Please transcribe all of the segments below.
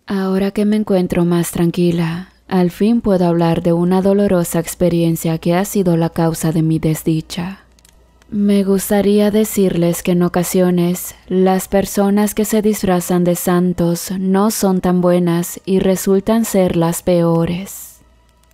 Ahora que me encuentro más tranquila, al fin puedo hablar de una dolorosa experiencia que ha sido la causa de mi desdicha. Me gustaría decirles que en ocasiones las personas que se disfrazan de santos no son tan buenas y resultan ser las peores.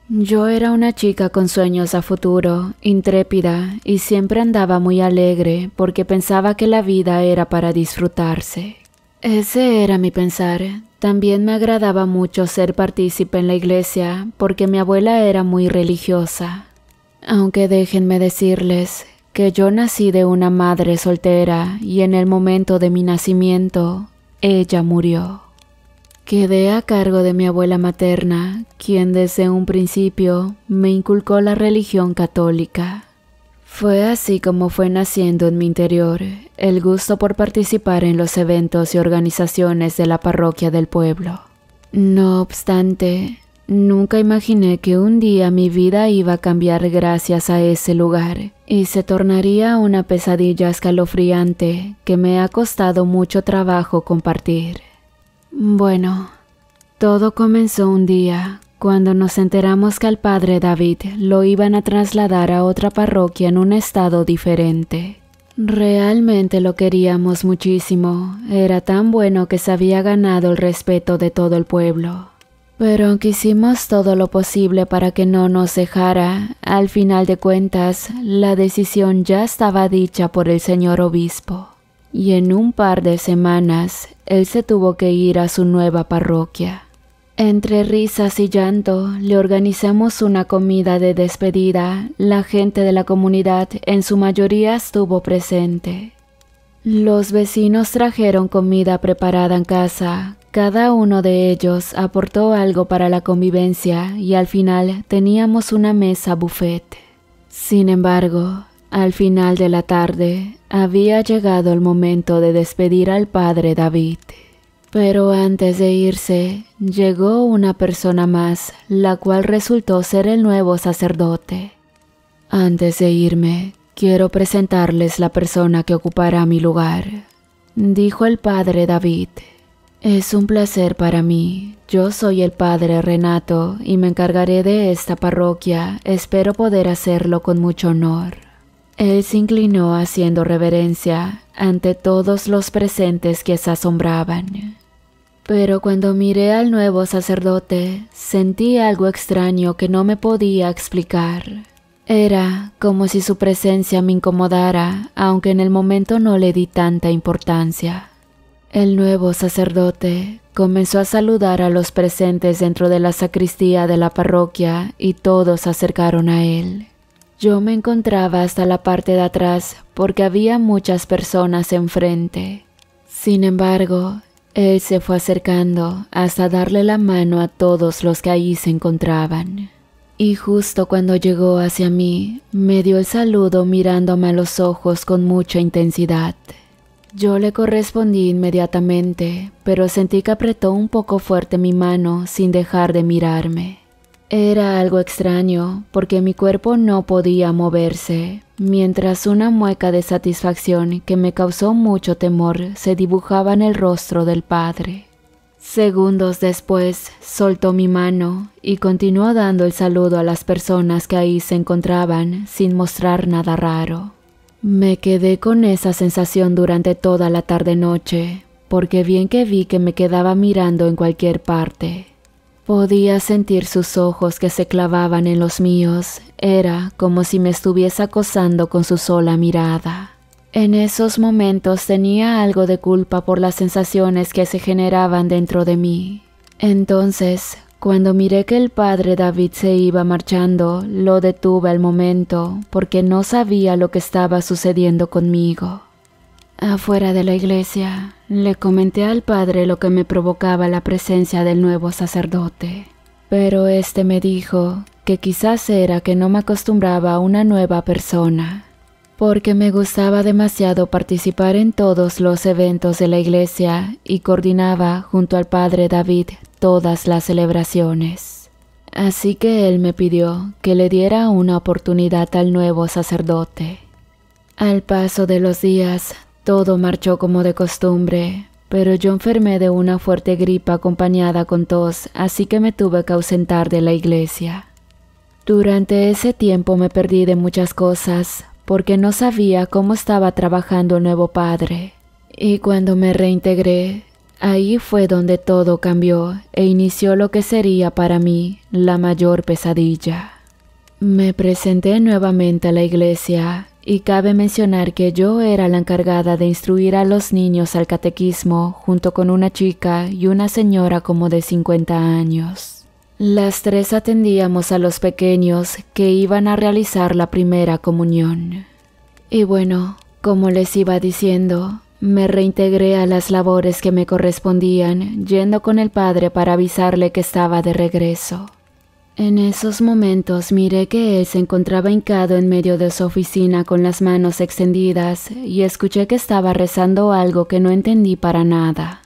Yo era una chica con sueños a futuro, intrépida y siempre andaba muy alegre porque pensaba que la vida era para disfrutarse. Ese era mi pensar. También me agradaba mucho ser partícipe en la iglesia porque mi abuela era muy religiosa. Aunque déjenme decirles que yo nací de una madre soltera y en el momento de mi nacimiento, ella murió. Quedé a cargo de mi abuela materna, quien desde un principio me inculcó la religión católica. Fue así como fue naciendo en mi interior el gusto por participar en los eventos y organizaciones de la parroquia del pueblo. No obstante, nunca imaginé que un día mi vida iba a cambiar gracias a ese lugar y se tornaría una pesadilla escalofriante que me ha costado mucho trabajo compartir. Bueno, todo comenzó un día cuando nos enteramos que al padre David lo iban a trasladar a otra parroquia en un estado diferente. Realmente lo queríamos muchísimo, era tan bueno que se había ganado el respeto de todo el pueblo. Pero aunque hicimos todo lo posible para que no nos dejara, al final de cuentas, la decisión ya estaba dicha por el señor obispo. Y en un par de semanas, él se tuvo que ir a su nueva parroquia. Entre risas y llanto, le organizamos una comida de despedida. La gente de la comunidad en su mayoría estuvo presente. Los vecinos trajeron comida preparada en casa. Cada uno de ellos aportó algo para la convivencia y al final teníamos una mesa buffet. Sin embargo, al final de la tarde, había llegado el momento de despedir al padre David. Pero antes de irse, llegó una persona más, la cual resultó ser el nuevo sacerdote. Antes de irme, quiero presentarles la persona que ocupará mi lugar, dijo el padre David. Es un placer para mí. Yo soy el padre Renato y me encargaré de esta parroquia. Espero poder hacerlo con mucho honor. Él se inclinó haciendo reverencia ante todos los presentes que se asombraban. Pero cuando miré al nuevo sacerdote, sentí algo extraño que no me podía explicar. Era como si su presencia me incomodara, aunque en el momento no le di tanta importancia. El nuevo sacerdote comenzó a saludar a los presentes dentro de la sacristía de la parroquia y todos se acercaron a él. Yo me encontraba hasta la parte de atrás porque había muchas personas enfrente. Sin embargo, él se fue acercando hasta darle la mano a todos los que allí se encontraban. Y justo cuando llegó hacia mí, me dio el saludo mirándome a los ojos con mucha intensidad. Yo le correspondí inmediatamente, pero sentí que apretó un poco fuerte mi mano sin dejar de mirarme. Era algo extraño porque mi cuerpo no podía moverse, mientras una mueca de satisfacción que me causó mucho temor se dibujaba en el rostro del padre. Segundos después, soltó mi mano y continuó dando el saludo a las personas que ahí se encontraban sin mostrar nada raro. Me quedé con esa sensación durante toda la tarde-noche, porque bien que vi que me quedaba mirando en cualquier parte. Podía sentir sus ojos que se clavaban en los míos, era como si me estuviese acosando con su sola mirada. En esos momentos tenía algo de culpa por las sensaciones que se generaban dentro de mí. Entonces, cuando miré que el padre David se iba marchando, lo detuve al momento porque no sabía lo que estaba sucediendo conmigo. Afuera de la iglesia, le comenté al padre lo que me provocaba la presencia del nuevo sacerdote, pero este me dijo que quizás era que no me acostumbraba a una nueva persona, porque me gustaba demasiado participar en todos los eventos de la iglesia y coordinaba junto al padre David todas las celebraciones. Así que él me pidió que le diera una oportunidad al nuevo sacerdote. Al paso de los días, todo marchó como de costumbre, pero yo enfermé de una fuerte gripa acompañada con tos, así que me tuve que ausentar de la iglesia. Durante ese tiempo me perdí de muchas cosas, porque no sabía cómo estaba trabajando el nuevo padre. Y cuando me reintegré, ahí fue donde todo cambió e inició lo que sería para mí la mayor pesadilla. Me presenté nuevamente a la iglesia y cabe mencionar que yo era la encargada de instruir a los niños al catequismo junto con una chica y una señora como de 50 años. Las tres atendíamos a los pequeños que iban a realizar la primera comunión. Y bueno, como les iba diciendo, me reintegré a las labores que me correspondían, yendo con el padre para avisarle que estaba de regreso. En esos momentos miré que él se encontraba hincado en medio de su oficina con las manos extendidas y escuché que estaba rezando algo que no entendí para nada.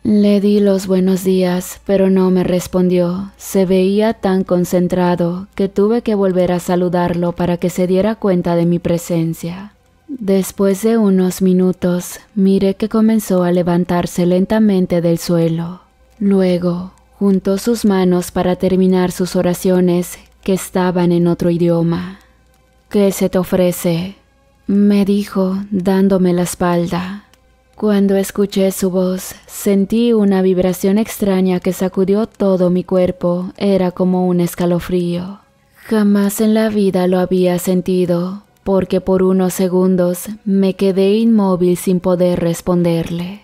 Le di los buenos días, pero no me respondió. Se veía tan concentrado que tuve que volver a saludarlo para que se diera cuenta de mi presencia. Después de unos minutos, miré que comenzó a levantarse lentamente del suelo. Luego, juntó sus manos para terminar sus oraciones, que estaban en otro idioma. «¿Qué se te ofrece?», me dijo, dándome la espalda. Cuando escuché su voz, sentí una vibración extraña que sacudió todo mi cuerpo. Era como un escalofrío. Jamás en la vida lo había sentido, porque por unos segundos me quedé inmóvil sin poder responderle.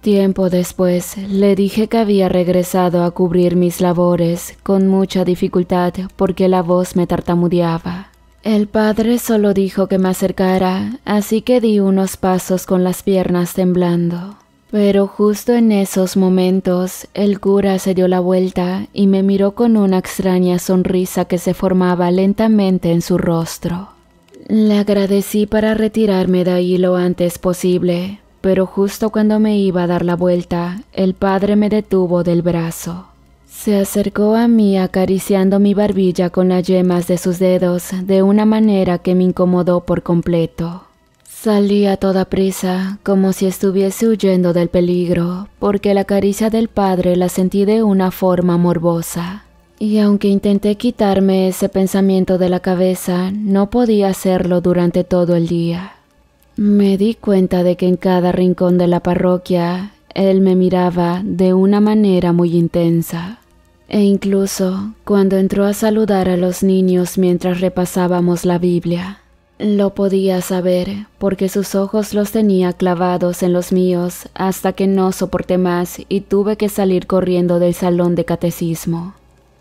Tiempo después, le dije que había regresado a cubrir mis labores con mucha dificultad porque la voz me tartamudeaba. El padre solo dijo que me acercara, así que di unos pasos con las piernas temblando. Pero justo en esos momentos, el cura se dio la vuelta y me miró con una extraña sonrisa que se formaba lentamente en su rostro. Le agradecí para retirarme de ahí lo antes posible, pero justo cuando me iba a dar la vuelta, el padre me detuvo del brazo. Se acercó a mí acariciando mi barbilla con las yemas de sus dedos de una manera que me incomodó por completo. Salí a toda prisa, como si estuviese huyendo del peligro, porque la caricia del padre la sentí de una forma morbosa. Y aunque intenté quitarme ese pensamiento de la cabeza, no podía hacerlo durante todo el día. Me di cuenta de que en cada rincón de la parroquia, él me miraba de una manera muy intensa. E incluso cuando entró a saludar a los niños mientras repasábamos la Biblia, lo podía saber porque sus ojos los tenía clavados en los míos hasta que no soporté más y tuve que salir corriendo del salón de catecismo.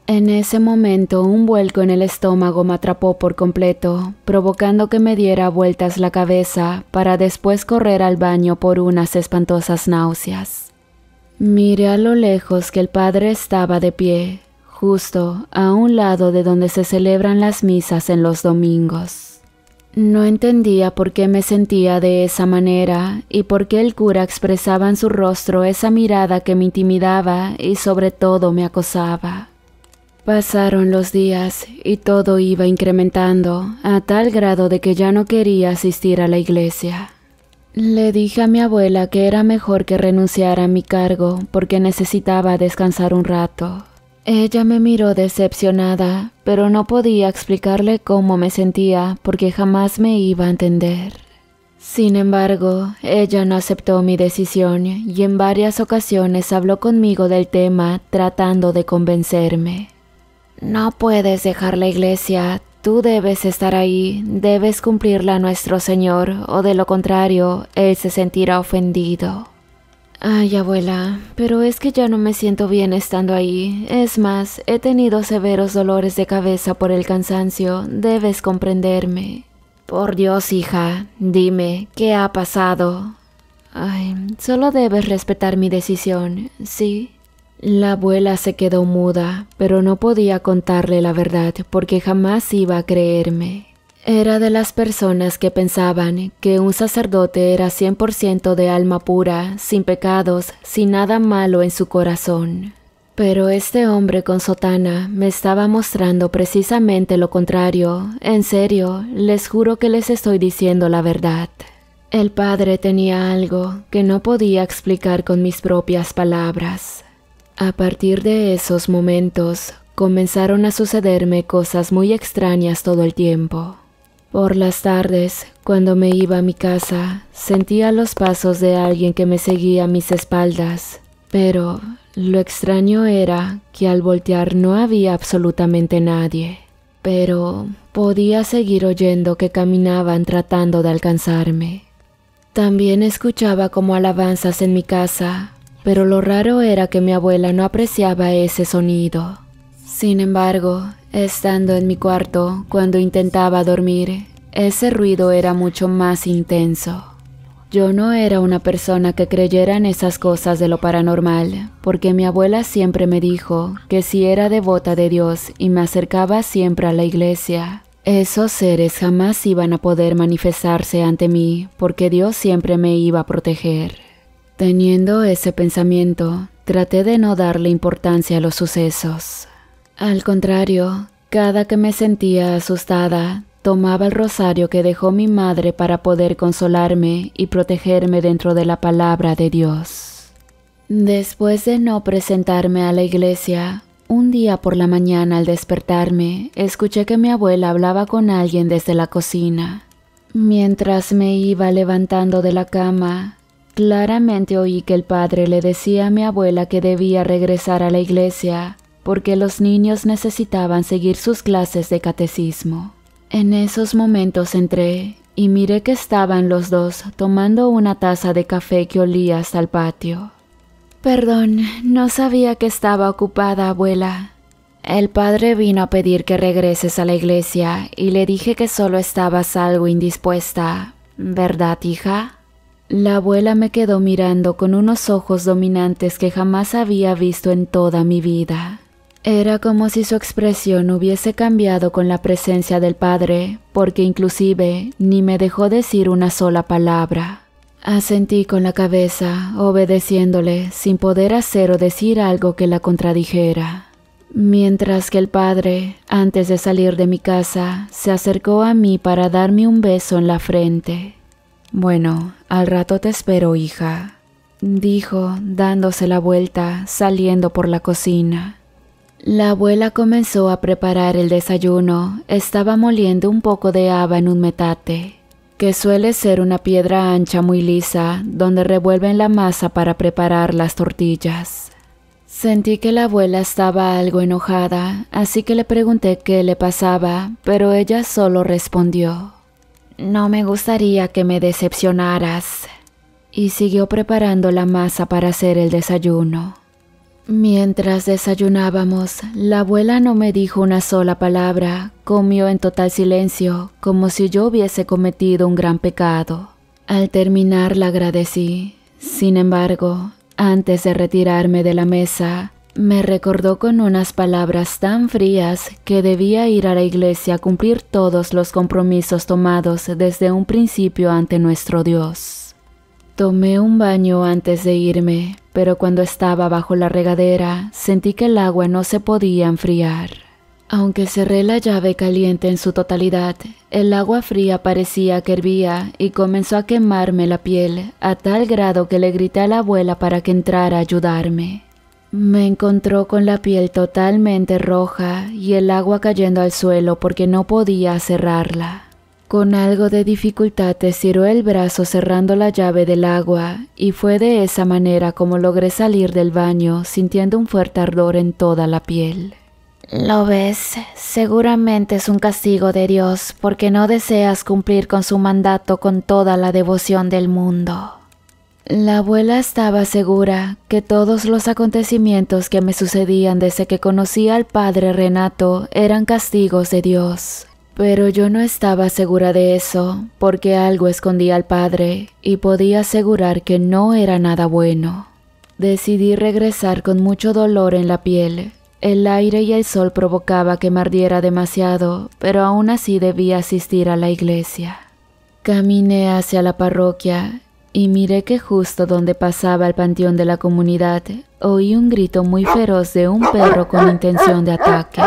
En ese momento un vuelco en el estómago me atrapó por completo, provocando que me diera vueltas la cabeza para después correr al baño por unas espantosas náuseas. Miré a lo lejos que el padre estaba de pie, justo a un lado de donde se celebran las misas en los domingos. No entendía por qué me sentía de esa manera y por qué el cura expresaba en su rostro esa mirada que me intimidaba y sobre todo me acosaba. Pasaron los días y todo iba incrementando a tal grado de que ya no quería asistir a la iglesia. Le dije a mi abuela que era mejor que renunciara a mi cargo porque necesitaba descansar un rato. Ella me miró decepcionada, pero no podía explicarle cómo me sentía porque jamás me iba a entender. Sin embargo, ella no aceptó mi decisión y en varias ocasiones habló conmigo del tema tratando de convencerme. «No puedes dejar la iglesia, tú debes estar ahí, debes cumplirla a nuestro Señor, o de lo contrario, Él se sentirá ofendido». «Ay, abuela, pero es que ya no me siento bien estando ahí. Es más, he tenido severos dolores de cabeza por el cansancio, debes comprenderme». «Por Dios, hija, dime, ¿qué ha pasado?» «Ay, solo debes respetar mi decisión, ¿sí?» La abuela se quedó muda, pero no podía contarle la verdad porque jamás iba a creerme. Era de las personas que pensaban que un sacerdote era 100% de alma pura, sin pecados, sin nada malo en su corazón. Pero este hombre con sotana me estaba mostrando precisamente lo contrario. En serio, les juro que les estoy diciendo la verdad. El padre tenía algo que no podía explicar con mis propias palabras. A partir de esos momentos, comenzaron a sucederme cosas muy extrañas todo el tiempo. Por las tardes, cuando me iba a mi casa, sentía los pasos de alguien que me seguía a mis espaldas, pero lo extraño era que al voltear no había absolutamente nadie, pero podía seguir oyendo que caminaban tratando de alcanzarme. También escuchaba como alabanzas en mi casa, pero lo raro era que mi abuela no apreciaba ese sonido. Sin embargo, estando en mi cuarto, cuando intentaba dormir, ese ruido era mucho más intenso. Yo no era una persona que creyera en esas cosas de lo paranormal, porque mi abuela siempre me dijo que si era devota de Dios y me acercaba siempre a la iglesia, esos seres jamás iban a poder manifestarse ante mí, porque Dios siempre me iba a proteger. Teniendo ese pensamiento, traté de no darle importancia a los sucesos. Al contrario, cada que me sentía asustada, tomaba el rosario que dejó mi madre para poder consolarme y protegerme dentro de la palabra de Dios. Después de no presentarme a la iglesia, un día por la mañana al despertarme, escuché que mi abuela hablaba con alguien desde la cocina. Mientras me iba levantando de la cama, claramente oí que el padre le decía a mi abuela que debía regresar a la iglesia, porque los niños necesitaban seguir sus clases de catecismo. En esos momentos entré y miré que estaban los dos tomando una taza de café que olía hasta el patio. Perdón, no sabía que estaba ocupada, abuela. El padre vino a pedir que regreses a la iglesia y le dije que solo estabas algo indispuesta, ¿verdad, hija? La abuela me quedó mirando con unos ojos dominantes que jamás había visto en toda mi vida. Era como si su expresión hubiese cambiado con la presencia del padre, porque inclusive ni me dejó decir una sola palabra. Asentí con la cabeza, obedeciéndole, sin poder hacer o decir algo que la contradijera. Mientras que el padre, antes de salir de mi casa, se acercó a mí para darme un beso en la frente. «Bueno, al rato te espero, hija», dijo, dándose la vuelta, saliendo por la cocina. La abuela comenzó a preparar el desayuno. Estaba moliendo un poco de haba en un metate, que suele ser una piedra ancha muy lisa, donde revuelven la masa para preparar las tortillas. Sentí que la abuela estaba algo enojada, así que le pregunté qué le pasaba, pero ella solo respondió: «No me gustaría que me decepcionaras», y siguió preparando la masa para hacer el desayuno. Mientras desayunábamos, la abuela no me dijo una sola palabra, comió en total silencio, como si yo hubiese cometido un gran pecado. Al terminar la agradecí. Sin embargo, antes de retirarme de la mesa, me recordó con unas palabras tan frías que debía ir a la iglesia a cumplir todos los compromisos tomados desde un principio ante nuestro Dios. Tomé un baño antes de irme, pero cuando estaba bajo la regadera, sentí que el agua no se podía enfriar. Aunque cerré la llave caliente en su totalidad, el agua fría parecía que hervía y comenzó a quemarme la piel a tal grado que le grité a la abuela para que entrara a ayudarme. Me encontró con la piel totalmente roja y el agua cayendo al suelo porque no podía cerrarla. Con algo de dificultad estiró el brazo cerrando la llave del agua y fue de esa manera como logré salir del baño sintiendo un fuerte ardor en toda la piel. «¿Lo ves? Seguramente es un castigo de Dios porque no deseas cumplir con su mandato con toda la devoción del mundo». La abuela estaba segura que todos los acontecimientos que me sucedían desde que conocí al padre Renato eran castigos de Dios. Pero yo no estaba segura de eso, porque algo escondía al padre y podía asegurar que no era nada bueno. Decidí regresar con mucho dolor en la piel. El aire y el sol provocaba que me ardiera demasiado, pero aún así debía asistir a la iglesia. Caminé hacia la parroquia y miré que justo donde pasaba el panteón de la comunidad, oí un grito muy feroz de un perro con intención de ataque.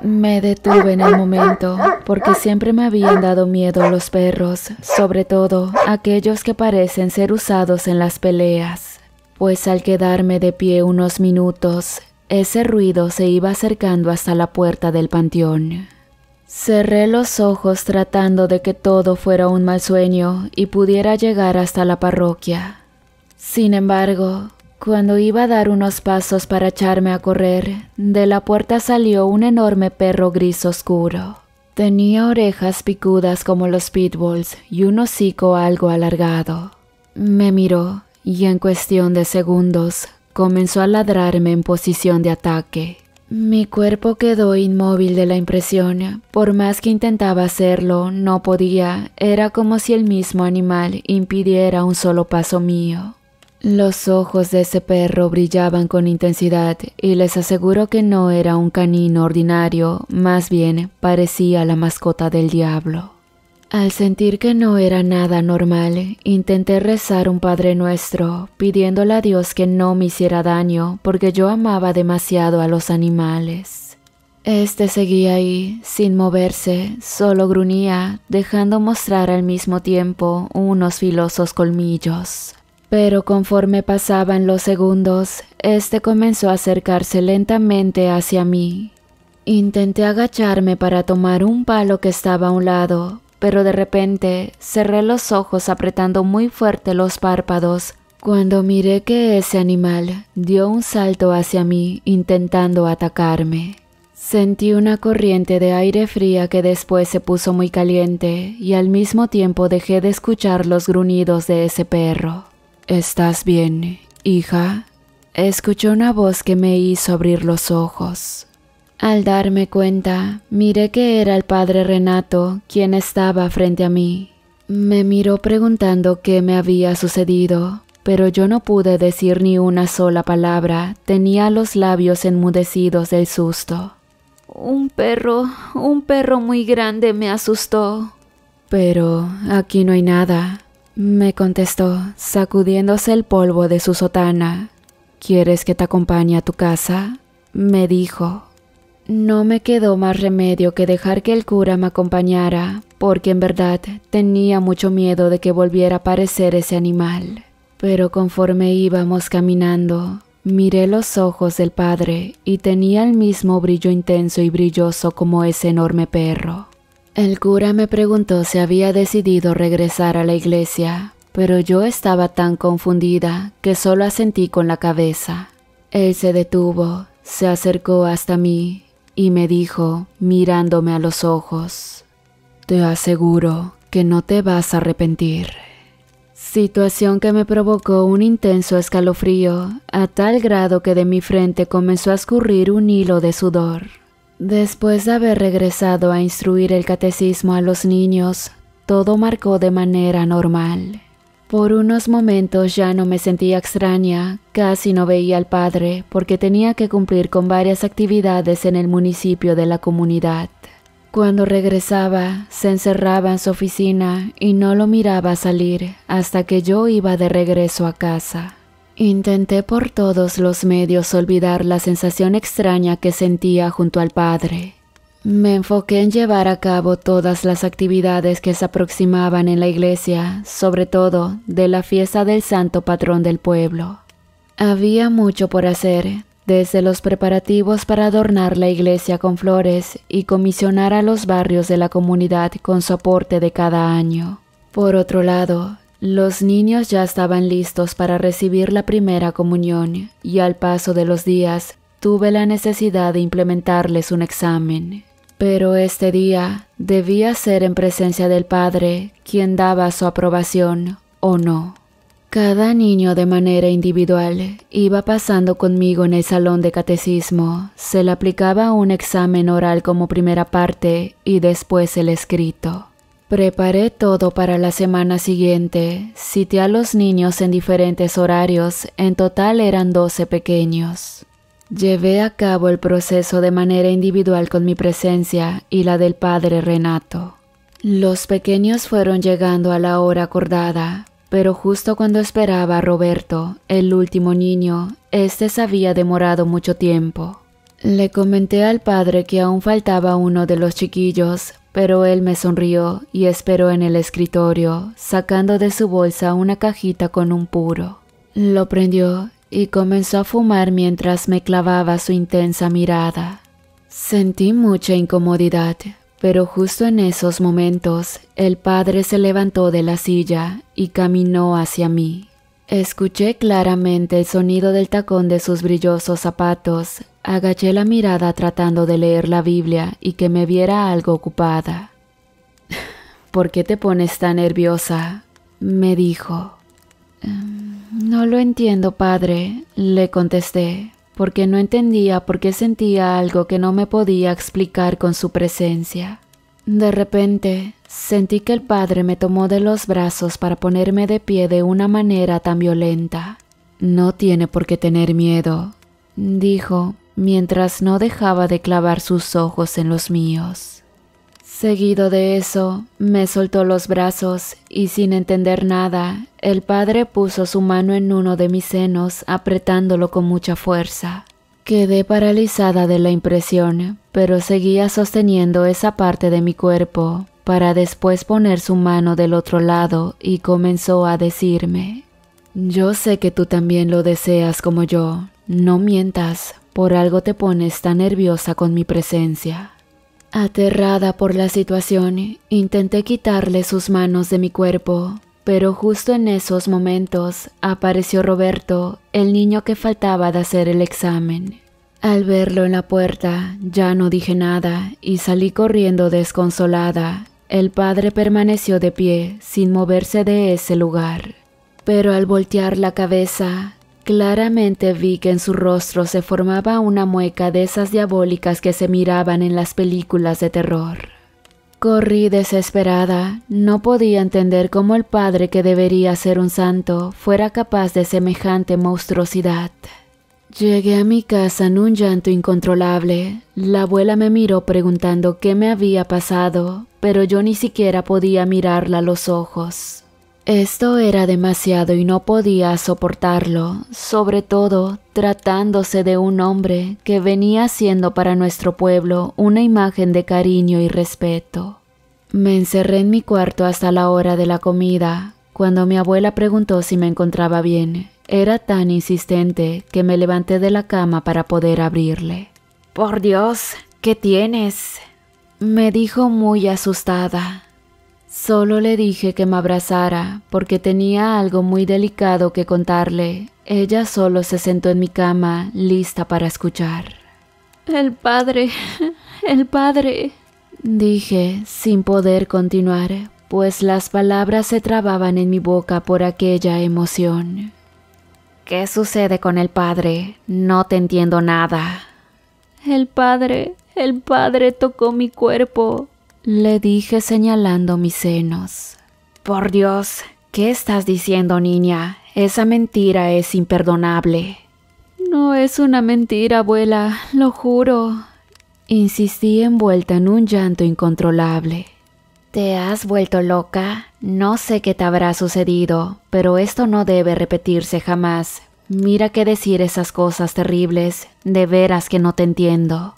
Me detuve en el momento, porque siempre me habían dado miedo los perros, sobre todo aquellos que parecen ser usados en las peleas. Pues al quedarme de pie unos minutos, ese ruido se iba acercando hasta la puerta del panteón. Cerré los ojos tratando de que todo fuera un mal sueño y pudiera llegar hasta la parroquia. Sin embargo, cuando iba a dar unos pasos para echarme a correr, de la puerta salió un enorme perro gris oscuro. Tenía orejas picudas como los pitbulls y un hocico algo alargado. Me miró y en cuestión de segundos comenzó a ladrarme en posición de ataque. Mi cuerpo quedó inmóvil de la impresión. Por más que intentaba hacerlo, no podía. Era como si el mismo animal impidiera un solo paso mío. Los ojos de ese perro brillaban con intensidad y les aseguro que no era un canino ordinario, más bien parecía la mascota del diablo. Al sentir que no era nada normal, intenté rezar un Padre Nuestro, pidiéndole a Dios que no me hiciera daño porque yo amaba demasiado a los animales. Este seguía ahí, sin moverse, solo gruñía, dejando mostrar al mismo tiempo unos filosos colmillos. Pero conforme pasaban los segundos, este comenzó a acercarse lentamente hacia mí. Intenté agacharme para tomar un palo que estaba a un lado, pero de repente cerré los ojos apretando muy fuerte los párpados cuando miré que ese animal dio un salto hacia mí intentando atacarme. Sentí una corriente de aire fría que después se puso muy caliente y al mismo tiempo dejé de escuchar los gruñidos de ese perro. ¿Estás bien, hija? Escuché una voz que me hizo abrir los ojos. Al darme cuenta, miré que era el padre Renato quien estaba frente a mí. Me miró preguntando qué me había sucedido, pero yo no pude decir ni una sola palabra, tenía los labios enmudecidos del susto. Un perro muy grande me asustó. Pero aquí no hay nada, me contestó, sacudiéndose el polvo de su sotana. ¿Quieres que te acompañe a tu casa?, me dijo. No me quedó más remedio que dejar que el cura me acompañara, porque en verdad tenía mucho miedo de que volviera a aparecer ese animal. Pero conforme íbamos caminando, miré los ojos del padre y tenía el mismo brillo intenso y brilloso como ese enorme perro. El cura me preguntó si había decidido regresar a la iglesia, pero yo estaba tan confundida que solo asentí con la cabeza. Él se detuvo, se acercó hasta mí y me dijo, mirándome a los ojos: «Te aseguro que no te vas a arrepentir». Situación que me provocó un intenso escalofrío, a tal grado que de mi frente comenzó a escurrir un hilo de sudor. Después de haber regresado a instruir el catecismo a los niños, todo marcó de manera normal. Por unos momentos ya no me sentía extraña, casi no veía al padre porque tenía que cumplir con varias actividades en el municipio de la comunidad. Cuando regresaba, se encerraba en su oficina y no lo miraba salir hasta que yo iba de regreso a casa. Intenté por todos los medios olvidar la sensación extraña que sentía junto al padre. Me enfoqué en llevar a cabo todas las actividades que se aproximaban en la iglesia, sobre todo de la fiesta del santo patrón del pueblo. Había mucho por hacer, desde los preparativos para adornar la iglesia con flores y comisionar a los barrios de la comunidad con su aporte de cada año. Por otro lado, los niños ya estaban listos para recibir la primera comunión y al paso de los días tuve la necesidad de implementarles un examen. Pero este día debía ser en presencia del padre, quien daba su aprobación o no. Cada niño de manera individual iba pasando conmigo en el salón de catecismo. Se le aplicaba un examen oral como primera parte y después el escrito. Preparé todo para la semana siguiente. Cité a los niños en diferentes horarios, en total eran 12 pequeños. Llevé a cabo el proceso de manera individual con mi presencia y la del padre Renato. Los pequeños fueron llegando a la hora acordada, pero justo cuando esperaba a Roberto, el último niño, este se había demorado mucho tiempo. Le comenté al padre que aún faltaba uno de los chiquillos, pero él me sonrió y esperó en el escritorio, sacando de su bolsa una cajita con un puro. Lo prendió y comenzó a fumar mientras me clavaba su intensa mirada. Sentí mucha incomodidad, pero justo en esos momentos el padre se levantó de la silla y caminó hacia mí. Escuché claramente el sonido del tacón de sus brillosos zapatos. Agaché la mirada tratando de leer la Biblia y que me viera algo ocupada. «¿Por qué te pones tan nerviosa?», me dijo. «No lo entiendo, padre», le contesté, porque no entendía por qué sentía algo que no me podía explicar con su presencia. De repente, sentí que el padre me tomó de los brazos para ponerme de pie de una manera tan violenta. «No tiene por qué tener miedo», dijo, mientras no dejaba de clavar sus ojos en los míos. Seguido de eso, me soltó los brazos y sin entender nada, el padre puso su mano en uno de mis senos apretándolo con mucha fuerza. Quedé paralizada de la impresión, pero seguía sosteniendo esa parte de mi cuerpo para después poner su mano del otro lado y comenzó a decirme: «Yo sé que tú también lo deseas como yo, no mientas. Por algo te pones tan nerviosa con mi presencia». Aterrada por la situación, intenté quitarle sus manos de mi cuerpo, pero justo en esos momentos apareció Roberto, el niño que faltaba de hacer el examen. Al verlo en la puerta, ya no dije nada y salí corriendo desconsolada. El padre permaneció de pie, sin moverse de ese lugar. Pero al voltear la cabeza, claramente vi que en su rostro se formaba una mueca de esas diabólicas que se miraban en las películas de terror. Corrí desesperada, no podía entender cómo el padre que debería ser un santo fuera capaz de semejante monstruosidad. Llegué a mi casa en un llanto incontrolable. La abuela me miró preguntando qué me había pasado, pero yo ni siquiera podía mirarla a los ojos. Esto era demasiado y no podía soportarlo, sobre todo tratándose de un hombre que venía siendo para nuestro pueblo una imagen de cariño y respeto. Me encerré en mi cuarto hasta la hora de la comida. Cuando mi abuela preguntó si me encontraba bien, era tan insistente que me levanté de la cama para poder abrirle. «Por Dios, ¿qué tienes?», me dijo muy asustada. Solo le dije que me abrazara porque tenía algo muy delicado que contarle. Ella solo se sentó en mi cama, lista para escuchar. «El padre, dije, sin poder continuar, pues las palabras se trababan en mi boca por aquella emoción. «¿Qué sucede con el padre? No te entiendo nada». El padre tocó mi cuerpo», le dije señalando mis senos. «Por Dios, ¿qué estás diciendo, niña? Esa mentira es imperdonable». «No es una mentira, abuela, lo juro», insistí envuelta en un llanto incontrolable. «¿Te has vuelto loca? No sé qué te habrá sucedido, pero esto no debe repetirse jamás. Mira que decir esas cosas terribles, de veras que no te entiendo».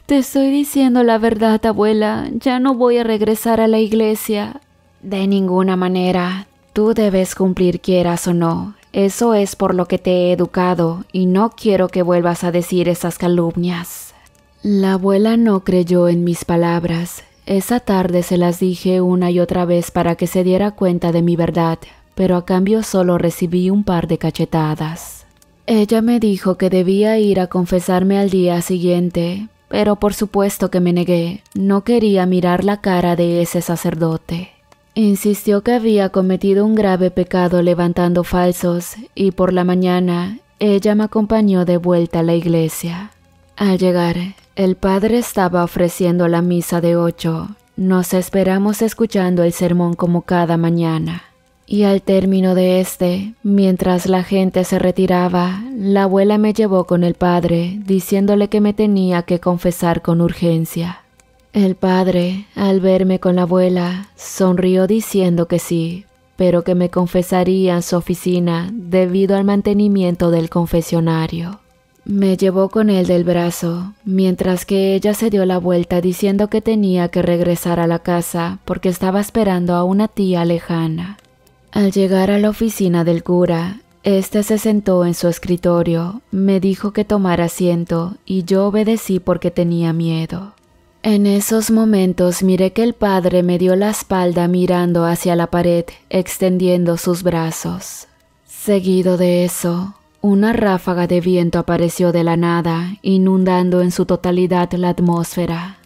«Te estoy diciendo la verdad, abuela. Ya no voy a regresar a la iglesia». «De ninguna manera. Tú debes cumplir quieras o no. Eso es por lo que te he educado y no quiero que vuelvas a decir esas calumnias». La abuela no creyó en mis palabras. Esa tarde se las dije una y otra vez para que se diera cuenta de mi verdad, pero a cambio solo recibí un par de cachetadas. Ella me dijo que debía ir a confesarme al día siguiente, pero por supuesto que me negué. No quería mirar la cara de ese sacerdote. Insistió que había cometido un grave pecado levantando falsos y por la mañana ella me acompañó de vuelta a la iglesia. Al llegar, el padre estaba ofreciendo la misa de 8. Nos esperamos escuchando el sermón como cada mañana. Y al término de mientras la gente se retiraba, la abuela me llevó con el padre, diciéndole que me tenía que confesar con urgencia. El padre, al verme con la abuela, sonrió diciendo que sí, pero que me confesaría en su oficina debido al mantenimiento del confesionario. Me llevó con él del brazo, mientras que ella se dio la vuelta diciendo que tenía que regresar a la casa porque estaba esperando a una tía lejana. Al llegar a la oficina del cura, este se sentó en su escritorio, me dijo que tomara asiento y yo obedecí porque tenía miedo. En esos momentos miré que el padre me dio la espalda mirando hacia la pared, extendiendo sus brazos. Seguido de eso, una ráfaga de viento apareció de la nada, inundando en su totalidad la atmósfera.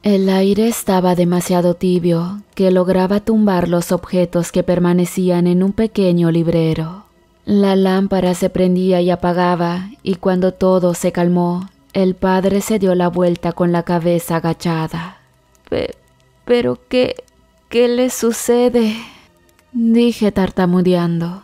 El aire estaba demasiado tibio, que lograba tumbar los objetos que permanecían en un pequeño librero. La lámpara se prendía y apagaba, y cuando todo se calmó, el padre se dio la vuelta con la cabeza agachada. ¿Pero qué le sucede?, dije tartamudeando.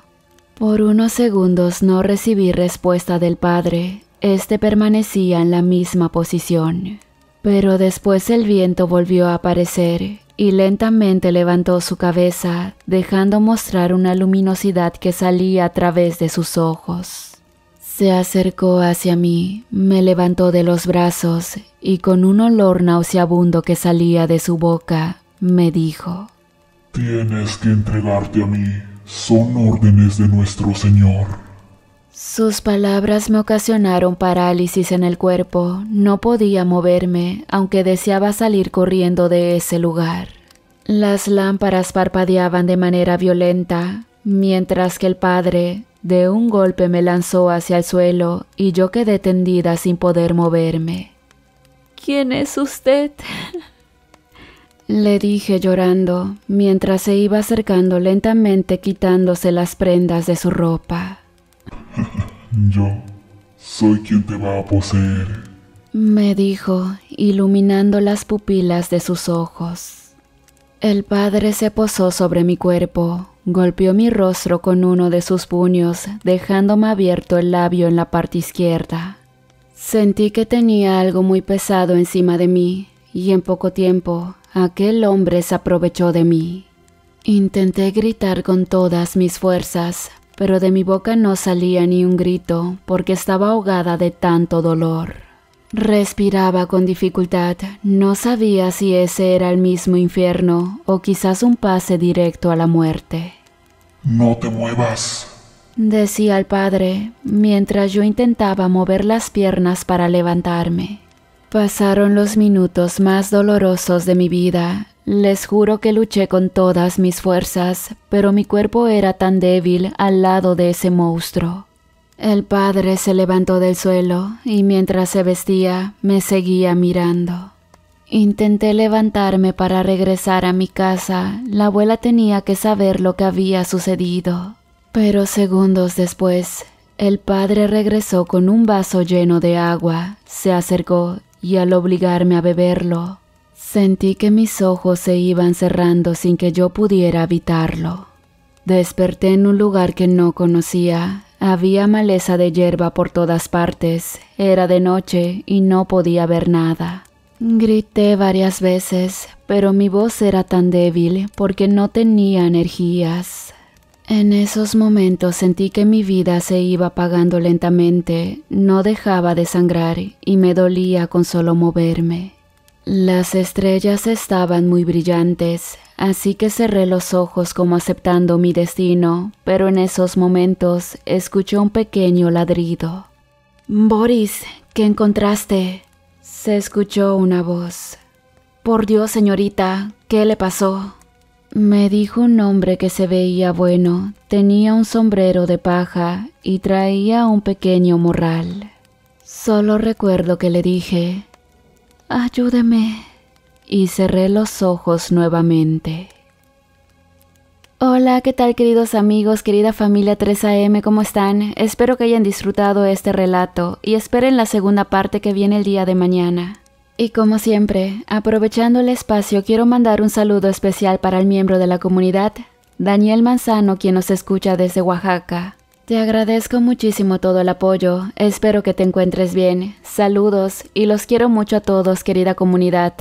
Por unos segundos no recibí respuesta del padre. Este permanecía en la misma posición. Pero después el viento volvió a aparecer y lentamente levantó su cabeza, dejando mostrar una luminosidad que salía a través de sus ojos. Se acercó hacia mí, me levantó de los brazos y con un olor nauseabundo que salía de su boca, me dijo: «Tienes que entregarte a mí. Son órdenes de nuestro Señor». Sus palabras me ocasionaron parálisis en el cuerpo. No podía moverme, aunque deseaba salir corriendo de ese lugar. Las lámparas parpadeaban de manera violenta, mientras que el padre, de un golpe, me lanzó hacia el suelo y yo quedé tendida sin poder moverme. «¿Quién es usted?», le dije llorando, mientras se iba acercando lentamente quitándose las prendas de su ropa. «Yo soy quien te va a poseer», me dijo, iluminando las pupilas de sus ojos. El padre se posó sobre mi cuerpo, golpeó mi rostro con uno de sus puños, dejándome abierto el labio en la parte izquierda. Sentí que tenía algo muy pesado encima de mí, y en poco tiempo, aquel hombre se aprovechó de mí. Intenté gritar con todas mis fuerzas, pero de mi boca no salía ni un grito porque estaba ahogada de tanto dolor. Respiraba con dificultad, no sabía si ese era el mismo infierno o quizás un pase directo a la muerte. «No te muevas», decía el padre, mientras yo intentaba mover las piernas para levantarme. Pasaron los minutos más dolorosos de mi vida. Les juro que luché con todas mis fuerzas, pero mi cuerpo era tan débil al lado de ese monstruo. El padre se levantó del suelo y mientras se vestía, me seguía mirando. Intenté levantarme para regresar a mi casa. La abuela tenía que saber lo que había sucedido. Pero segundos después, el padre regresó con un vaso lleno de agua, se acercó y al obligarme a beberlo, sentí que mis ojos se iban cerrando sin que yo pudiera evitarlo. Desperté en un lugar que no conocía. Había maleza de hierba por todas partes. Era de noche y no podía ver nada. Grité varias veces, pero mi voz era tan débil porque no tenía energías. En esos momentos sentí que mi vida se iba apagando lentamente, no dejaba de sangrar y me dolía con solo moverme. Las estrellas estaban muy brillantes, así que cerré los ojos como aceptando mi destino, pero en esos momentos escuché un pequeño ladrido. «Boris, ¿qué encontraste?», se escuchó una voz. «Por Dios, señorita, ¿qué le pasó?», me dijo un hombre que se veía bueno. Tenía un sombrero de paja y traía un pequeño morral. Solo recuerdo que le dije: «Ayúdeme», y cerré los ojos nuevamente. Hola, ¿qué tal, queridos amigos, querida familia 3AM? ¿Cómo están? Espero que hayan disfrutado este relato y esperen la segunda parte que viene el día de mañana. Y como siempre, aprovechando el espacio, quiero mandar un saludo especial para el miembro de la comunidad, Daniel Manzano, quien nos escucha desde Oaxaca. Te agradezco muchísimo todo el apoyo, espero que te encuentres bien. Saludos y los quiero mucho a todos, querida comunidad.